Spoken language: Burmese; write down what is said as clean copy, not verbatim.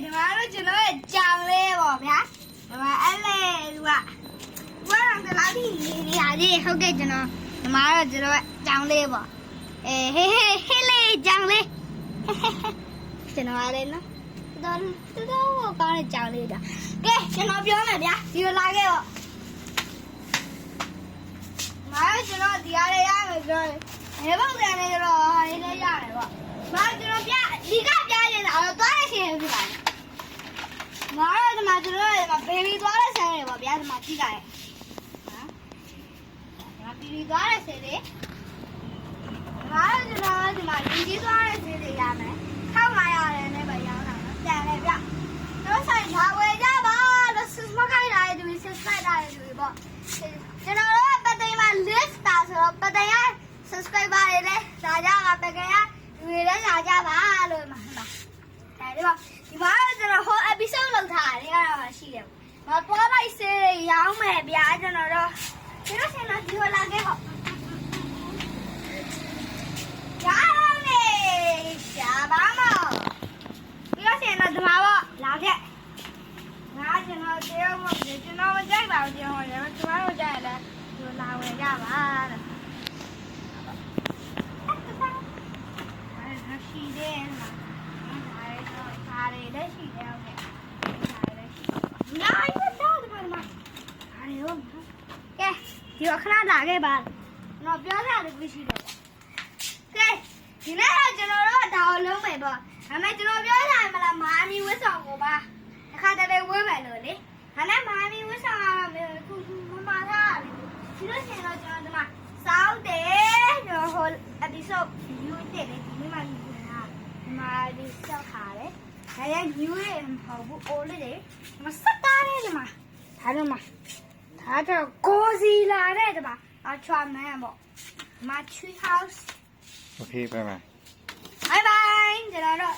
ဒီမှာတော့ကျွန်တော်ရဲ့ကြောင်လေးပေါ့ဗျာဒီမှာအဲ့လေသူကဘွားတော်တလားဒီနေရာကြီးဟုတ်ကဲ့ကျွန်တော်ဒီမှာတော့ကျွန်တော်ရဲ့ကြောင်လေးပေါ့ဟေးလေးကြောင်လေးကျွန်တော်လည်းနော်တော်ကောင်းတဲ့ကြောင်လေးတော့ကဲကျွန်တော်ပြောမယ်ဗျာဒီလိုလာခဲ့ပေါ့မားကျွန်တော်ဒီအားလေးရမယ်ပြောတယ်ဘယ်ပုံစံနဲ့တော့ဟာလေးလည်းရတယ်ပေါ့မားကျွန်တော်ပြဒီကပြနေတာတော့သွားရရှင်ဖြစ်ပါတယ်မားတော့ဒီမှာကျွန်တော်ဒီမှာဘေဘီသွားတဲ့ဆန်းတွေပေါ့ဗျာဒီမှာကြည့်ကြရဲနော်ဒီမှာဘေဘီသွားတဲ့ဆန်းတွေမားတော့ကျွန်တော်ဒီမှာလူကြီးသွားတဲ့ဆန်းတွေရမယ်1500နဲ့ပဲရောင်းတာနော်တန်တယ်ဗျတော့ဆိုင်လာဝယ်ကြပါလို့စမခိုင်းလာတဲ့သူတွေဆက်ဆက်လာတဲ့သူတွေပေါ့ကျွန်တော်တို့ပတ်သိမ်းမှာ list တာဆိုတော့ပတ်သိမ်းရ subscriber တွေလည်းလာကြပါပတ်သိမ်းရလူတွေလည်းလာကြပါလို့မှာအဲဒီတော့ဒီမှာကျွန်တော်ဟို episode လောက်ထားတယ်အဲ့ဒါမှရှိတယ်မပေါ်လိုက်စေးရောင်းမယ်ဗျာကျွန်တော်တို့ဒီလိုဆင်တော့ဒီလိုလာခဲ့ဟောရောင်းနေရှာပါမဒီလိုဆင်တော့ဒီမှာပေါ့လာခဲ့ငါကျွန်တော်တရားမကျွန်တော်မကြိုက်ပါဘူးကျွန်တော်လည်းကျွန်တော်ကြိုက်တယ်ဒီလာဝယ်ကြပါတဲ့အဲ့ရှိတယ်မှာအားရတော့ရှိတယ်ဟုတ်ကဲ့အားရရှိနိုင်တော့ဒီမှာအားရတော့ကဲဒီခဏလာခဲ့ပါတော့ပြောတာလည်းရှိတယ်ကဲဒီနေ့တော့ကျွန်တော်တို့ဒါကိုလုံးမယ်ပေါ့ဒါပေမဲ့ကျွန်တော်ပြောတာမလားမာမီဝတ်ဆောင်ကိုပါတစ်ခါတည်းဝတ်မယ်လို့လေဒါနဲ့မာမီဝတ်ဆောင်ကတော့ခုမမသားဒီလိုရှင်တော့ကျွန်တော်ဒီမှာစောင်းတယ်ကျွန်တော်ဟို episode view တက်လေဒီနေ့မှယူနေတာဒီမှာဒီစောက်ထားတယ်ဒါရဲ့ view ရဲ့မဟုတ်ဘူး all လေးတွေမစက်သားတယ်ဒီမှာဒါတော့မှဒါတော့ကိုစီလာတဲ့ဒီမှာအချွာမန်ပေါ့မ tree house Okay, bye bye. bye bye ကျွန်တော်တို့